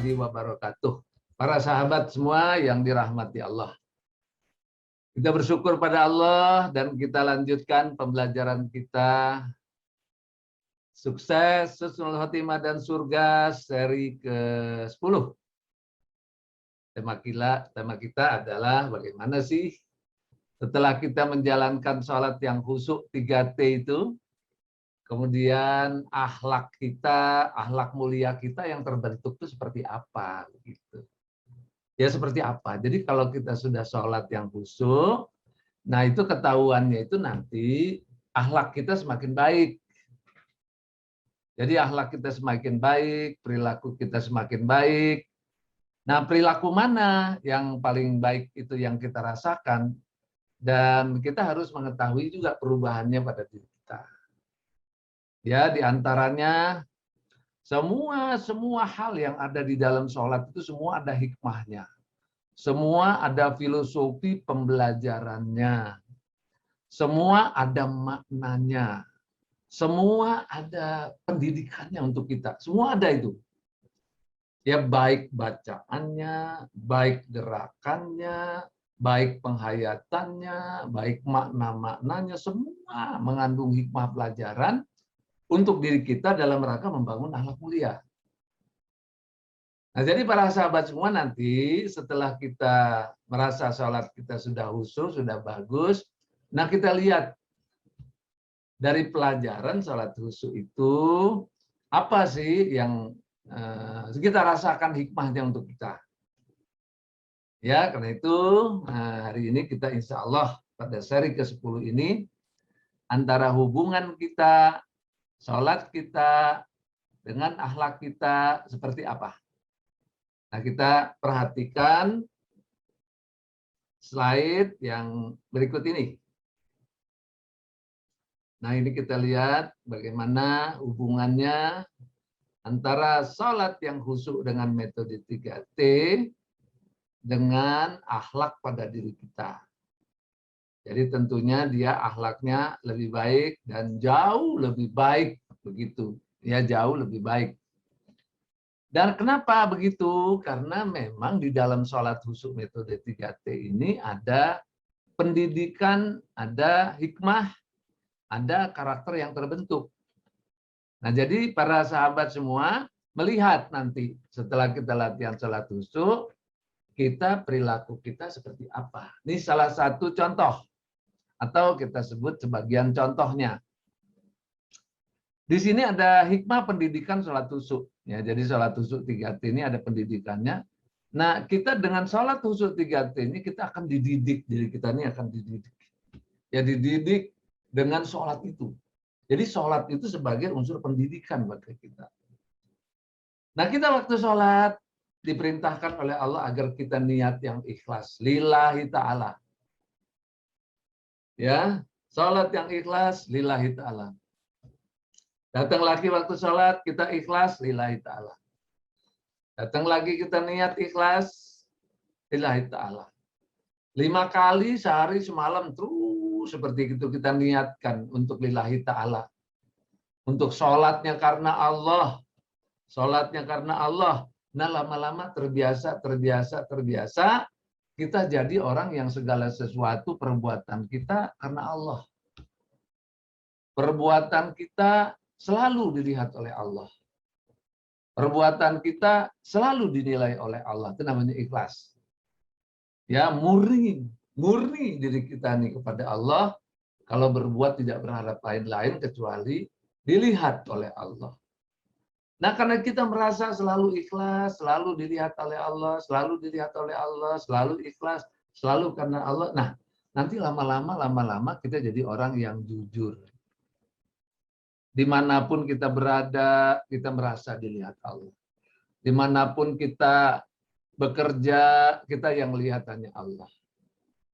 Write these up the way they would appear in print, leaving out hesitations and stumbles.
warahmatullahi wabarakatuh. Para sahabat semua yang dirahmati Allah. Kita bersyukur pada Allah dan kita lanjutkan pembelajaran kita Sukses, Husnul Khotimah dan Surga seri ke-10. Tema kita adalah bagaimana sih setelah kita menjalankan sholat yang khusyuk 3T itu, kemudian akhlak kita, akhlak mulia kita yang terbentuk itu seperti apa gitu. Ya seperti apa. Jadi kalau kita sudah sholat yang khusyuk, nah itu ketahuannya itu nanti akhlak kita semakin baik. Jadi akhlak kita semakin baik, perilaku kita semakin baik. Nah, perilaku mana yang paling baik itu yang kita rasakan, dan kita harus mengetahui juga perubahannya pada diri kita. Ya, diantaranya semua hal yang ada di dalam sholat itu semua ada hikmahnya. Semua ada filosofi pembelajarannya. Semua ada maknanya. Semua ada pendidikannya untuk kita. Semua ada itu. Ya, baik bacaannya, baik gerakannya, baik penghayatannya, baik makna-maknanya, semua mengandung hikmah pelajaran untuk diri kita dalam rangka membangun akhlak mulia. Nah, jadi para sahabat semua nanti setelah kita merasa sholat kita sudah khusyuk, sudah bagus, nah kita lihat dari pelajaran sholat khusyuk itu apa sih yang kita rasakan hikmahnya untuk kita. Ya, karena itu hari ini kita insya Allah pada seri ke-10 ini antara hubungan kita, sholat kita dengan akhlak kita seperti apa. Nah, kita perhatikan slide yang berikut ini. Nah, ini kita lihat bagaimana hubungannya antara sholat yang khusyuk dengan metode 3T dengan akhlak pada diri kita. Jadi tentunya dia akhlaknya lebih baik dan jauh lebih baik begitu. Ya, jauh lebih baik. Dan kenapa begitu? Karena memang di dalam sholat khusyuk metode 3T ini ada pendidikan, ada hikmah, ada karakter yang terbentuk. Nah, jadi para sahabat semua melihat nanti setelah kita latihan sholat khusyuk, kita perilaku kita seperti apa. Ini salah satu contoh, atau kita sebut sebagian contohnya. Di sini ada hikmah pendidikan sholat khusyuk. Ya, jadi sholat khusyuk 3T ini ada pendidikannya. Nah, kita dengan sholat khusyuk 3T ini kita akan dididik, diri kita ini akan dididik. Ya, dididik dengan sholat itu. Jadi sholat itu sebagai unsur pendidikan bagi kita. Nah, kita waktu sholat diperintahkan oleh Allah agar kita niat yang ikhlas. Lillahi ta'ala. Ya, sholat yang ikhlas, lillahi ta'ala. Datang lagi waktu sholat, kita ikhlas, lillahi ta'ala. Datang lagi kita niat ikhlas, lillahi ta'ala. 5 kali sehari semalam terus seperti itu kita niatkan untuk lillahi ta'ala. Untuk sholatnya karena Allah. Sholatnya karena Allah. Nah, lama-lama terbiasa, kita jadi orang yang segala sesuatu perbuatan kita karena Allah. Perbuatan kita selalu dilihat oleh Allah. Perbuatan kita selalu dinilai oleh Allah. Itu namanya ikhlas. Ya, murni diri kita nih kepada Allah. Kalau berbuat tidak berharap lain-lain kecuali dilihat oleh Allah. Nah, karena kita merasa selalu ikhlas, selalu dilihat oleh Allah, selalu dilihat oleh Allah, selalu ikhlas, selalu karena Allah. Nah, nanti lama-lama kita jadi orang yang jujur. Dimanapun kita berada, kita merasa dilihat Allah. Dimanapun kita bekerja, kita yang lihat hanya Allah.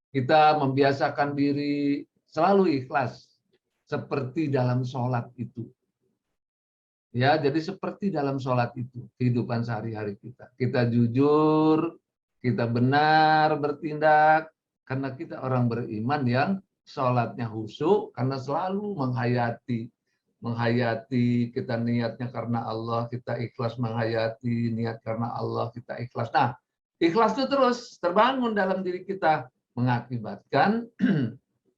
Kita membiasakan diri selalu ikhlas, seperti dalam sholat itu. Ya, jadi seperti dalam sholat itu, kehidupan sehari-hari kita. Kita jujur, kita benar bertindak, karena kita orang beriman yang sholatnya khusyuk, karena selalu menghayati menghayati, kita niatnya karena Allah, kita ikhlas menghayati, niat karena Allah, kita ikhlas. Nah, ikhlas itu terus terbangun dalam diri kita, mengakibatkan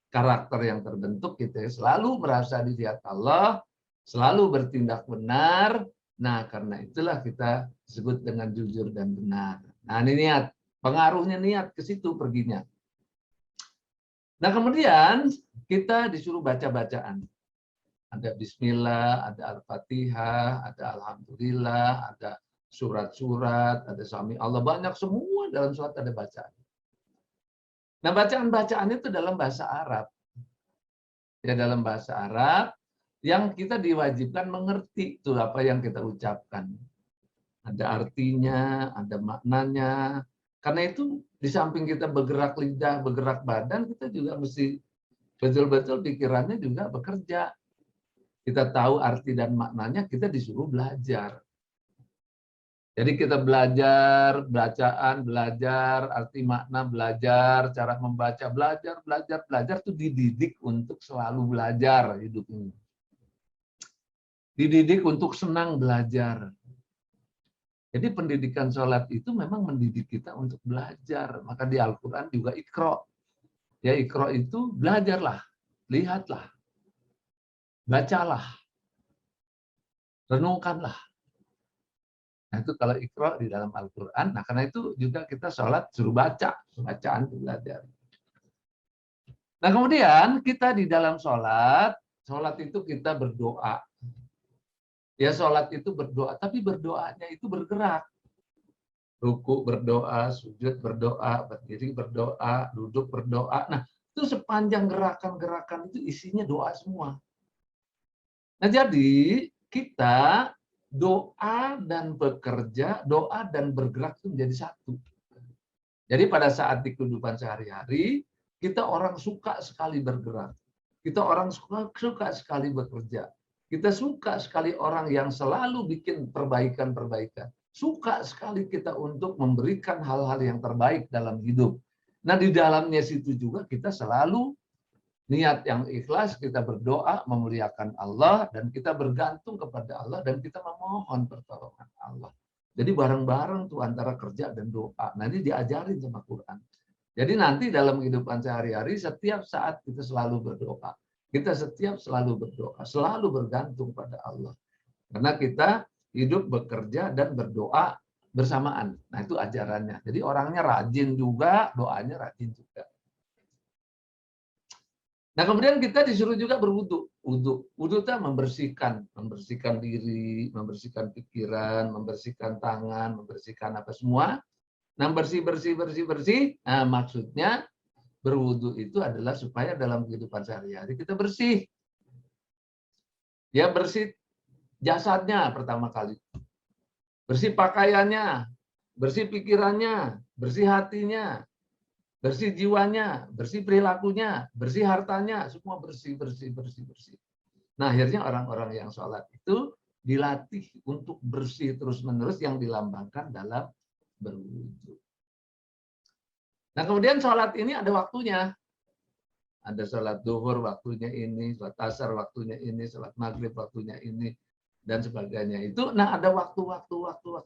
karakter yang terbentuk, kita selalu merasa dilihat Allah, selalu bertindak benar. Nah, karena itulah kita sebut dengan jujur dan benar. Nah, ini niat, pengaruhnya niat ke situ perginya. Nah, kemudian kita disuruh baca-bacaan. Ada Bismillah, ada Al-Fatihah, ada Alhamdulillah, ada surat-surat, ada Sami Allah. Banyak semua dalam surat ada bacaan. Nah, bacaan-bacaan itu dalam bahasa Arab. Ya, dalam bahasa Arab yang kita diwajibkan mengerti tuh apa yang kita ucapkan. Ada artinya, ada maknanya. Karena itu di samping kita bergerak lidah, bergerak badan, kita juga mesti betul-betul pikirannya juga bekerja. Kita tahu arti dan maknanya, kita disuruh belajar. Jadi kita belajar, bacaan, belajar, arti makna, belajar, cara membaca, belajar, itu dididik untuk selalu belajar hidup ini. Dididik untuk senang belajar. Jadi pendidikan sholat itu memang mendidik kita untuk belajar. Maka di Al-Quran juga Iqra. Ya, Iqra itu belajarlah, lihatlah, bacalah, renungkanlah. Nah, itu kalau Iqra di dalam Al-Quran. Nah, karena itu juga kita sholat suruh baca. Bacaan itu belajar. Nah, kemudian kita di dalam sholat itu kita berdoa. Ya, sholat itu berdoa, tapi berdoanya itu bergerak. Ruku berdoa, sujud berdoa, berdiri berdoa, duduk berdoa. Nah, itu sepanjang gerakan-gerakan itu isinya doa semua. Nah, jadi kita doa dan bekerja, doa dan bergerak itu menjadi satu. Jadi pada saat di kehidupan sehari-hari, kita orang suka sekali bergerak. Kita orang suka sekali bekerja. Kita suka sekali orang yang selalu bikin perbaikan-perbaikan. Suka sekali kita untuk memberikan hal-hal yang terbaik dalam hidup. Nah, di dalamnya situ juga kita selalu niat yang ikhlas, kita berdoa memuliakan Allah, dan kita bergantung kepada Allah, dan kita memohon pertolongan Allah. Jadi bareng-bareng tuh antara kerja dan doa. Nah, ini diajarin sama Quran. Jadi nanti dalam kehidupan sehari-hari, setiap saat kita selalu berdoa. Kita setiap selalu berdoa, selalu bergantung pada Allah. Karena kita hidup, bekerja, dan berdoa bersamaan. Nah, itu ajarannya. Jadi orangnya rajin juga, doanya rajin juga. Nah, kemudian kita disuruh juga berwudu. Wudu itu membersihkan diri, membersihkan pikiran, membersihkan tangan, membersihkan apa semua. Nah, bersih. Nah, maksudnya berwudu itu adalah supaya dalam kehidupan sehari-hari kita bersih. Ya, bersih jasadnya pertama kali. Bersih pakaiannya, bersih pikirannya, bersih hatinya, bersih jiwanya, bersih perilakunya, bersih hartanya, semua bersih. Nah, akhirnya orang-orang yang sholat itu dilatih untuk bersih terus-menerus yang dilambangkan dalam berwudu. Nah, kemudian sholat ini ada waktunya. Ada sholat duhur waktunya ini, sholat asar waktunya ini, sholat maghrib waktunya ini, dan sebagainya. Itu, nah ada waktu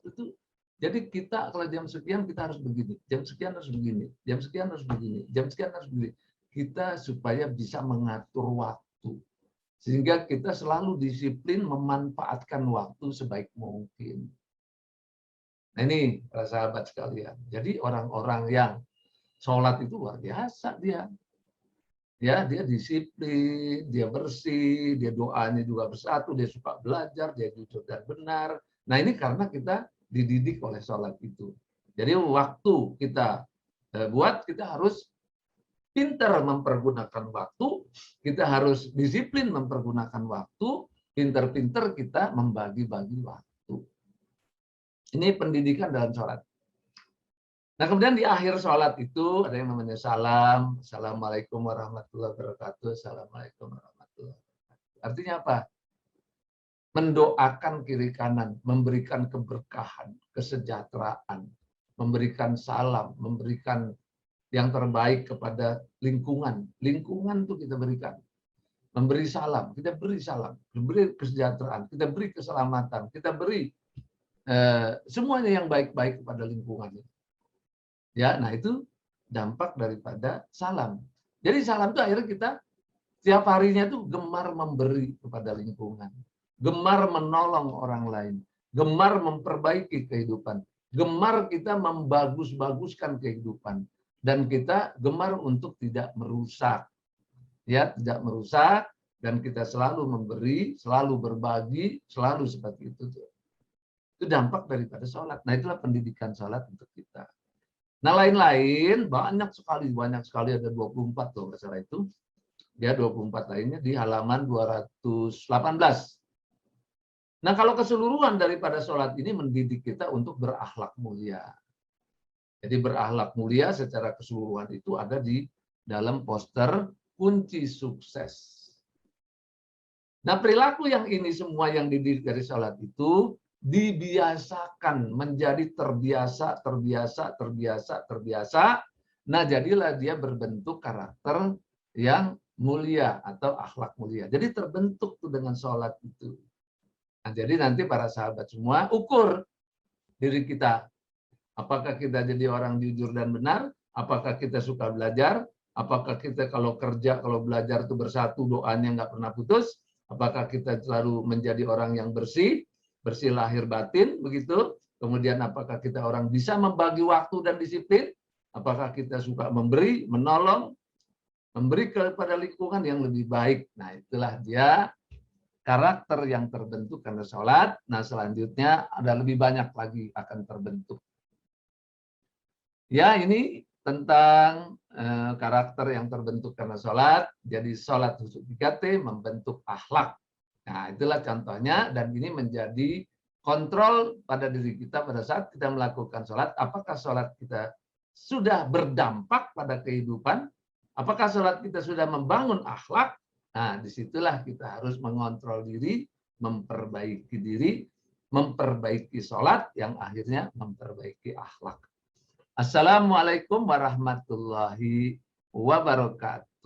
itu. Jadi kita kalau jam sekian kita harus begini, jam sekian harus begini, jam sekian harus begini, jam sekian harus begini. Kita supaya bisa mengatur waktu. Sehingga kita selalu disiplin memanfaatkan waktu sebaik mungkin. Nah, ini para sahabat sekalian. Jadi orang-orang yang sholat itu luar biasa dia. Ya, dia disiplin, dia bersih, dia doanya juga bersatu, dia suka belajar, dia jujur dan benar. Nah, ini karena kita dididik oleh sholat itu. Jadi waktu kita buat, kita harus pintar mempergunakan waktu, kita harus disiplin mempergunakan waktu, pintar-pintar kita membagi-bagi waktu. Ini pendidikan dalam sholat. Nah, kemudian di akhir sholat itu ada yang namanya salam. Assalamualaikum warahmatullahi wabarakatuh. Assalamualaikum warahmatullahi wabarakatuh. Artinya apa? Mendoakan kiri kanan, memberikan keberkahan, kesejahteraan, memberikan salam, memberikan yang terbaik kepada lingkungan. Lingkungan itu kita berikan. memberi salam, kita beri salam, beri kesejahteraan, kita beri keselamatan, kita beri semuanya yang baik-baik kepada lingkungan. Ya, nah itu dampak daripada salam. Jadi salam itu akhirnya kita tiap harinya tuh gemar memberi kepada lingkungan, gemar menolong orang lain, gemar memperbaiki kehidupan, gemar kita membagus-baguskan kehidupan, dan kita gemar untuk tidak merusak. Ya, tidak merusak, dan kita selalu memberi, selalu berbagi, selalu seperti itu. Itu dampak daripada sholat. Nah, itulah pendidikan sholat untuk kita. Nah, lain-lain banyak sekali ada 24 tuh masalah itu. Ya, 24 lainnya di halaman 218. Nah, kalau keseluruhan daripada sholat ini mendidik kita untuk berakhlak mulia. Jadi berakhlak mulia secara keseluruhan itu ada di dalam poster kunci sukses. Nah, perilaku yang ini semua yang dididik dari sholat itu dibiasakan menjadi terbiasa. Nah, jadilah dia berbentuk karakter yang mulia atau akhlak mulia. Jadi terbentuk tuh dengan sholat itu. Nah, jadi nanti para sahabat semua ukur diri kita. Apakah kita jadi orang jujur dan benar? Apakah kita suka belajar? Apakah kita kalau kerja, kalau belajar itu bersatu, doanya nggak pernah putus? Apakah kita selalu menjadi orang yang bersih lahir batin, begitu? Kemudian apakah kita orang bisa membagi waktu dan disiplin? Apakah kita suka memberi, menolong, memberi kepada lingkungan yang lebih baik? Nah, itulah dia karakter yang terbentuk karena sholat. Nah, selanjutnya ada lebih banyak lagi akan terbentuk. Ya, ini tentang karakter yang terbentuk karena sholat. Jadi sholat khusus 3T membentuk akhlak. Nah, itulah contohnya, dan ini menjadi kontrol pada diri kita pada saat kita melakukan sholat. Apakah sholat kita sudah berdampak pada kehidupan? Apakah sholat kita sudah membangun akhlak? Nah, disitulah kita harus mengontrol diri, memperbaiki sholat yang akhirnya memperbaiki akhlak. Assalamualaikum warahmatullahi wabarakatuh.